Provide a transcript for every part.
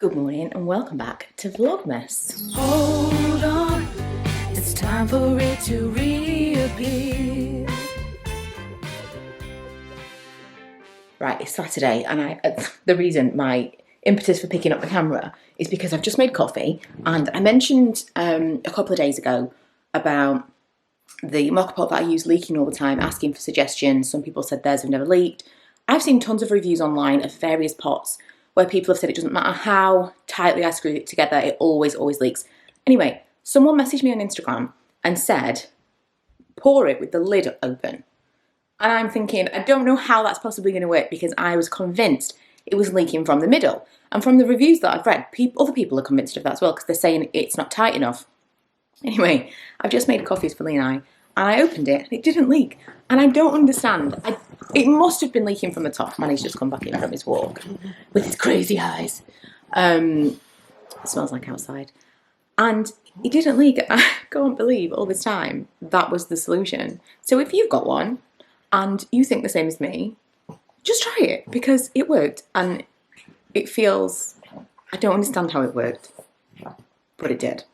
Good morning and welcome back to Vlogmas. Hold on, it's time for it to reappear. Right, it's Saturday and the reason my impetus for picking up the camera is because I've just made coffee, and I mentioned a couple of days ago about the mocha pot that I use leaking all the time, asking for suggestions. Some people said theirs have never leaked. I've seen tons of reviews online of various pots where people have said it doesn't matter how tightly I screw it together, it always leaks. Anyway, someone messaged me on Instagram and said, pour it with the lid open. And I'm thinking, I don't know how that's possibly going to work, because I was convinced it was leaking from the middle. And from the reviews that I've read, other people are convinced of that as well, because they're saying it's not tight enough. Anyway, I've just made coffees for Lee and I opened it and it didn't leak. And I don't understand. It must have been leaking from the top. Manny's just come back in from his walk with his crazy eyes. It smells like outside. And it didn't leak. I can't believe all this time that was the solution. So if you've got one and you think the same as me, just try it, because it worked. And it feels, I don't understand how it worked, but it did.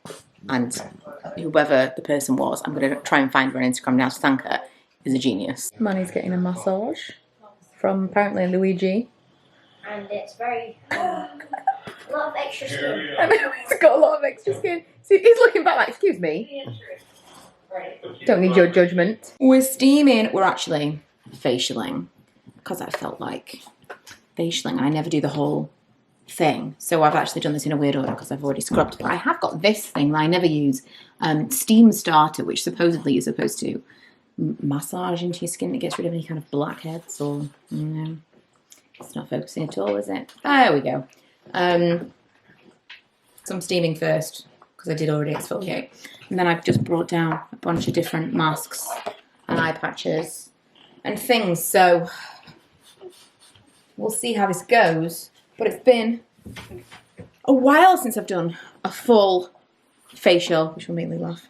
And whoever the person was, I'm going to try and find her on Instagram now to thank her, is a genius. Manny's getting a massage from apparently Luigi. And it's very, a lot of extra skin. I know, he's got a lot of extra skin. See, he's looking back like, excuse me. Don't need your judgment. We're steaming. We're actually facialing, because I felt like facialing. I never do the whole thing. So I've actually done this in a weird order because I've already scrubbed. But I have got this thing that I never use, steam starter, which supposedly is supposed to massage into your skin. It gets rid of any kind of blackheads or, you know, it's not focusing at all, is it? There we go. So I'm steaming first because I did already exfoliate. And then I've just brought down a bunch of different masks and eye patches and things. So we'll see how this goes. But it's been a while since I've done a full facial, which will make me laugh.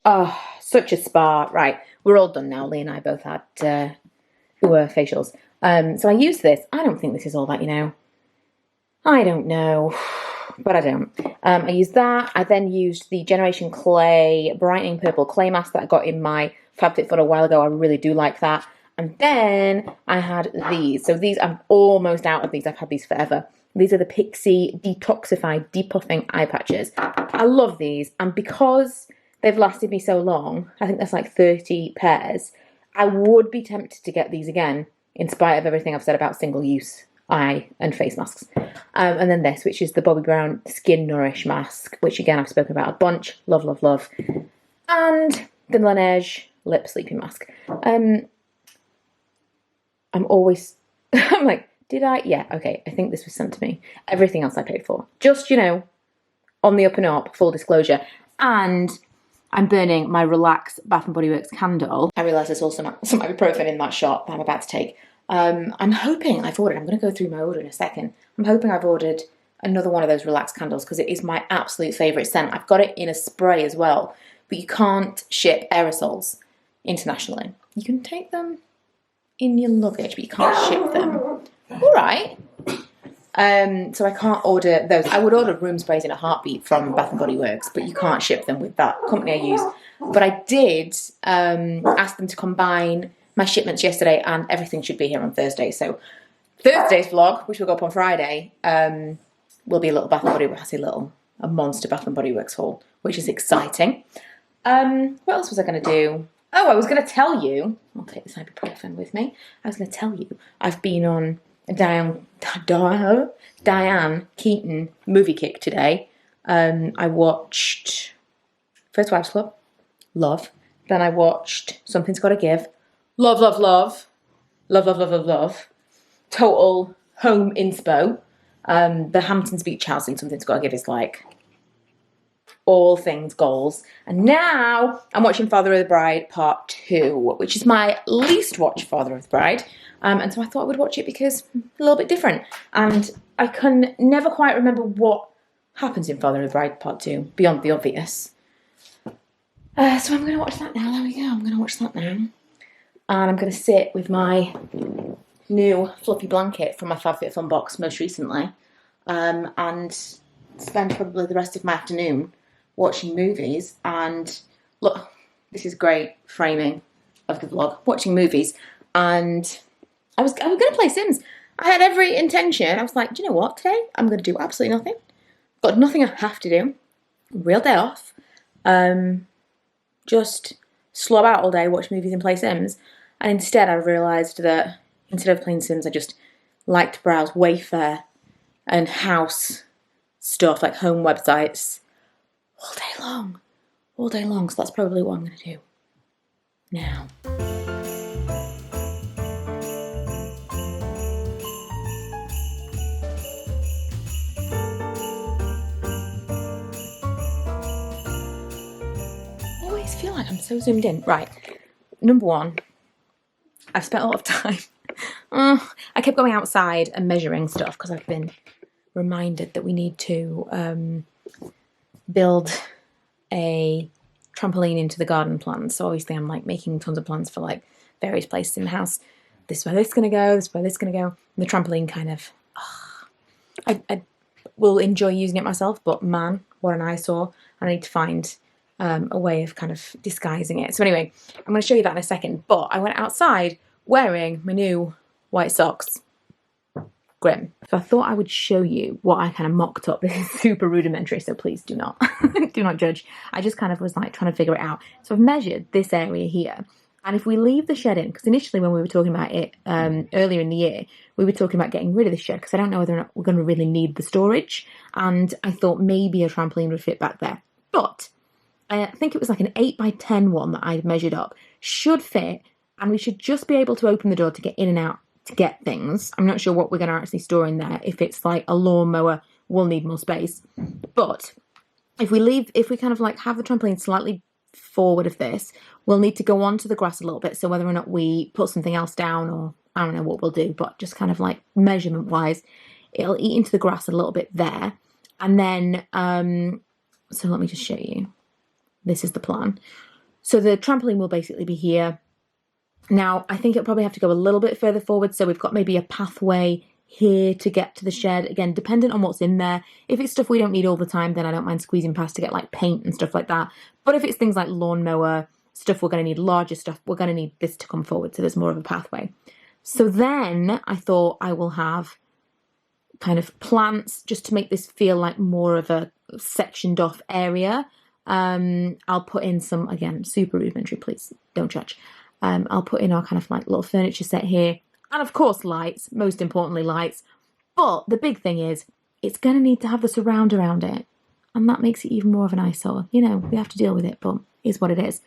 Oh, such a spa. Right, we're all done now. Lee and I both had facials. So I used this. I don't think this is all that, you know. I don't know, but I don't. I used that. I then used the Generation Clay Brightening Purple Clay Mask that I got in my FabFitFun a while ago. I really do like that. And then I had these. So these, I'm almost out of these. I've had these forever. These are the Pixi Detoxified Depuffing Eye Patches. I love these. And because they've lasted me so long, I think that's like 30 pairs, I would be tempted to get these again, in spite of everything I've said about single-use eye and face masks. And then this, which is the Bobbi Brown Skin Nourish Mask, which again I've spoken about a bunch. Love, love, love. And the Laneige Lip Sleeping Mask. I'm always, I'm like, did I? Yeah, okay, I think this was sent to me. Everything else I paid for. Just, you know, on the up and up, full disclosure. And I'm burning my Relax Bath & Body Works candle. I realise there's also some ibuprofen in that shot that I'm about to take. I'm hoping I'm going to go through my order in a second. I'm hoping I've ordered another one of those Relax candles, because it is my absolute favourite scent. I've got it in a spray as well, but you can't ship aerosols internationally. You can take them in your luggage, but you can't ship them. All right. So I can't order those. I would order room sprays in a heartbeat from Bath & Body Works, but you can't ship them with that company I use. But I did ask them to combine my shipments yesterday, and everything should be here on Thursday. So Thursday's vlog, which will go up on Friday, will be a little Bath & Body Works, a monster Bath & Body Works haul, which is exciting. What else was I going to do? Oh, I was going to tell you, I'll take this ibuprofen with me. I was going to tell you, I've been on a Diane Keaton movie kick today. I watched First Wives Club, love. Then I watched Something's Gotta Give, love, love, love. Love, love, love, love, love. Total home inspo. The Hamptons Beach house in Something's Gotta Give is like all things goals. And now I'm watching Father of the Bride Part 2, which is my least watched Father of the Bride. And so I thought I would watch it because it's a little bit different. And I can never quite remember what happens in Father of the Bride Part 2, beyond the obvious. So I'm going to watch that now. There we go. I'm going to watch that now. And I'm going to sit with my new fluffy blanket from my FabFitFun box most recently. and spend probably the rest of my afternoon watching movies. And look, this is great framing of the vlog, watching movies. And I was going to play Sims. I had every intention. I was like, do you know what? Today I'm going to do absolutely nothing. Got nothing I have to do. Real day off. Just slob out all day, watch movies and play Sims. And instead I realised that instead of playing Sims, I just like to browse Wayfair and house stuff, like home websites, all day long. All day long. So that's probably what I'm going to do now. I feel like I'm so zoomed in. Right, number one, I've spent a lot of time. I kept going outside and measuring stuff because I've been reminded that we need to build a trampoline into the garden plans. So obviously I'm like making tons of plans for like various places in the house. This is where this is going to go, this is where this is going to go. And the trampoline kind of, I will enjoy using it myself, but man, what an eyesore. I need to find a way of kind of disguising it. So anyway, I'm going to show you that in a second. But I went outside wearing my new white socks. Grim. So I thought I would show you what I kind of mocked up. This is super rudimentary, so please do not do not judge. I just kind of was like trying to figure it out. So I've measured this area here. And if we leave the shed in, because initially when we were talking about it earlier in the year, we were talking about getting rid of the shed because I don't know whether or not we're going to really need the storage. And I thought maybe a trampoline would fit back there. But I think it was like an 8x10 one that I measured up. Should fit, and we should just be able to open the door to get in and out to get things. I'm not sure what we're going to actually store in there. If it's like a lawnmower, we'll need more space. But if we kind of like have the trampoline slightly forward of this, we'll need to go onto the grass a little bit. So whether or not we put something else down, or I don't know what we'll do, but just kind of like measurement wise, it'll eat into the grass a little bit there. And then, so let me just show you. This is the plan. So the trampoline will basically be here. Now, I think it'll probably have to go a little bit further forward. So we've got maybe a pathway here to get to the shed. Again, dependent on what's in there. If it's stuff we don't need all the time, then I don't mind squeezing past to get like paint and stuff like that. But if it's things like lawnmower, stuff we're going to need, larger stuff, we're going to need this to come forward. So there's more of a pathway. So then I thought I will have kind of plants just to make this feel like more of a sectioned off area. I'll put in some, again, super rudimentary, please don't judge. I'll put in our kind of like little furniture set here. And of course lights, most importantly lights. But the big thing is, it's going to need to have the surround around it. And that makes it even more of an eyesore. You know, we have to deal with it, but it is what it is.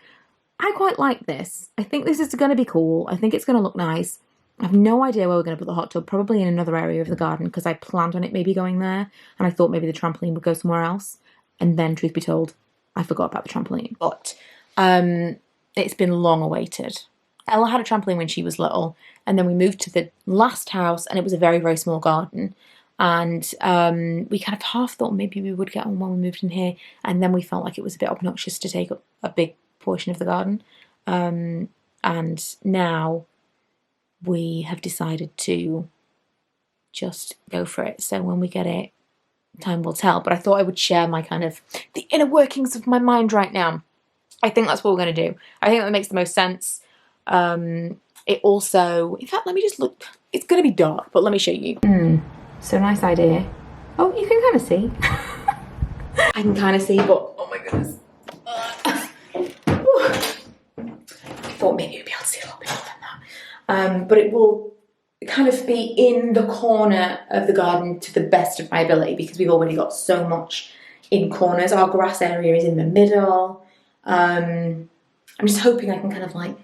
I quite like this. I think this is going to be cool. I think it's going to look nice. I have no idea where we're going to put the hot tub, probably in another area of the garden because I planned on it maybe going there. And I thought maybe the trampoline would go somewhere else. And then, truth be told, I forgot about the trampoline. But it's been long awaited. Ella had a trampoline when she was little, and then we moved to the last house, and it was a very, very small garden. And we kind of half thought maybe we would get one when we moved in here, and then we felt like it was a bit obnoxious to take up a big portion of the garden. And now we have decided to just go for it. So when we get it, time will tell. But I thought I would share my kind of the inner workings of my mind right now. I think that's what we're going to do. I think that makes the most sense. It also, in fact, let me just look. It's going to be dark, but let me show you. So nice idea. Oh, you can kind of see. I can kind of see, but oh my goodness. I thought maybe you'd be able to see a little bit more than that. But it will kind of be in the corner of the garden to the best of my ability because we've already got so much in corners. Our grass area is in the middle. I'm just hoping I can kind of like,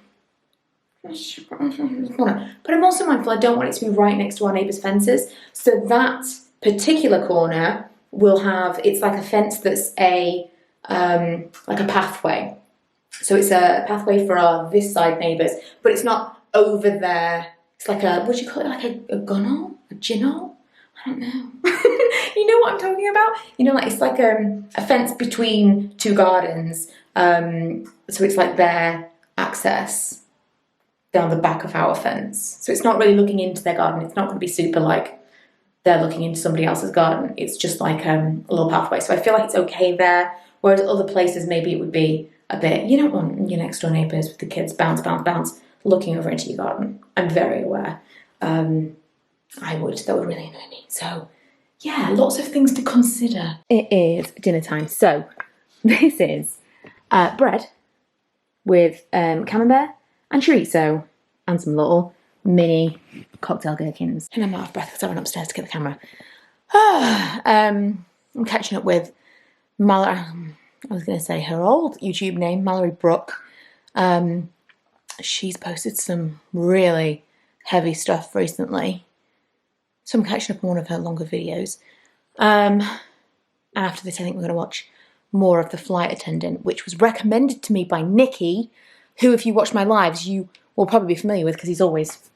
but I'm also mindful I don't want it to be right next to our neighbour's fences. So that particular corner will have, it's like a fence that's like a pathway. So it's a pathway for our this side neighbours, but it's not over there. It's like a, what do you call it, like a gunnel? A ginnel? I don't know. You know what I'm talking about? You know, like it's like a fence between two gardens. So it's like their access down the back of our fence. So it's not really looking into their garden. It's not going to be super like they're looking into somebody else's garden. It's just like a little pathway. So I feel like it's okay there. Whereas other places, maybe it would be a bit, you don't want your next door neighbours with the kids bounce, bounce, bounce, looking over into your garden. I'm very aware. That would really annoy me. So yeah, lots of things to consider. It is dinner time. So this is bread with camembert and chorizo and some little mini cocktail gherkins. And I'm out of breath because I went upstairs to get the camera. I'm catching up with Mallory. I was going to say her old YouTube name, Mallory Brooke. She's posted some really heavy stuff recently. So I'm catching up on one of her longer videos. After this, I think we're going to watch more of The Flight Attendant, which was recommended to me by Nikki, who, if you watch my lives, you will probably be familiar with because he's always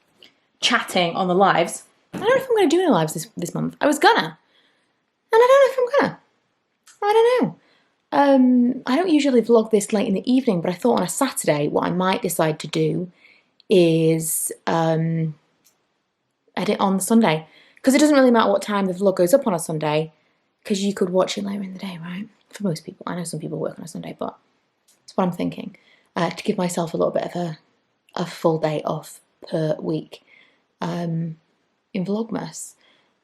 chatting on the lives. I don't know if I'm going to do any lives this month. I was gonna. And I don't know if I'm gonna. I don't know. I don't usually vlog this late in the evening, but I thought on a Saturday what I might decide to do is edit on the Sunday. Because it doesn't really matter what time the vlog goes up on a Sunday, because you could watch it later in the day, right? For most people. I know some people work on a Sunday, but that's what I'm thinking. To give myself a little bit of a full day off per week in Vlogmas.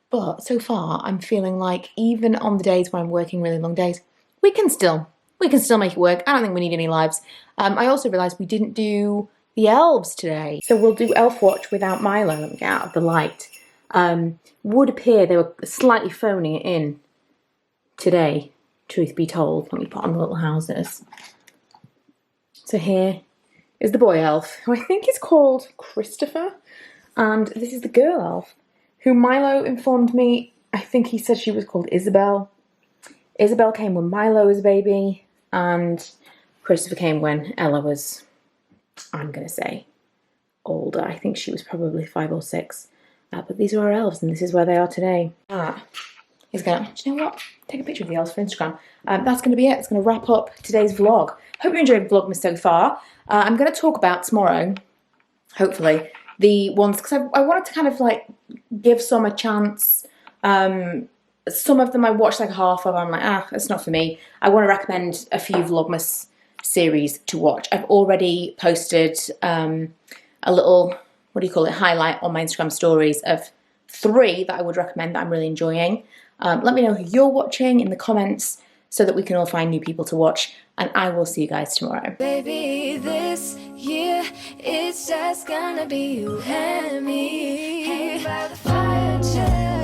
But so far, I'm feeling like even on the days where I'm working really long days, we can still make it work. I don't think we need any lives. I also realised we didn't do the elves today. So we'll do Elf Watch without Milo. Let me get out of the light. Would appear they were slightly phoning it in today, truth be told. Let me put on the little houses. So here is the boy elf, who I think is called Christopher. And this is the girl elf, who Milo informed me, I think he said she was called Isabel. Isabel came when Milo was a baby, and Christopher came when Ella was, I'm going to say, older. I think she was probably 5 or 6. But these are our elves, and this is where they are today. He's going to, do you know what? Take a picture of the elves for Instagram. That's going to be it. It's going to wrap up today's vlog. Hope you enjoyed Vlogmas so far. I'm going to talk about tomorrow, hopefully, the ones, because I wanted to kind of like give some a chance. Some of them I watched like half of. I'm like, that's not for me. I want to recommend a few Vlogmas series to watch. I've already posted a little, what do you call it, highlight on my Instagram stories of 3 that I would recommend that I'm really enjoying. Let me know who you're watching in the comments so that we can all find new people to watch, and I will see you guys tomorrow. Baby, this year it's just gonna be you and me. Hanging by the fire, chill.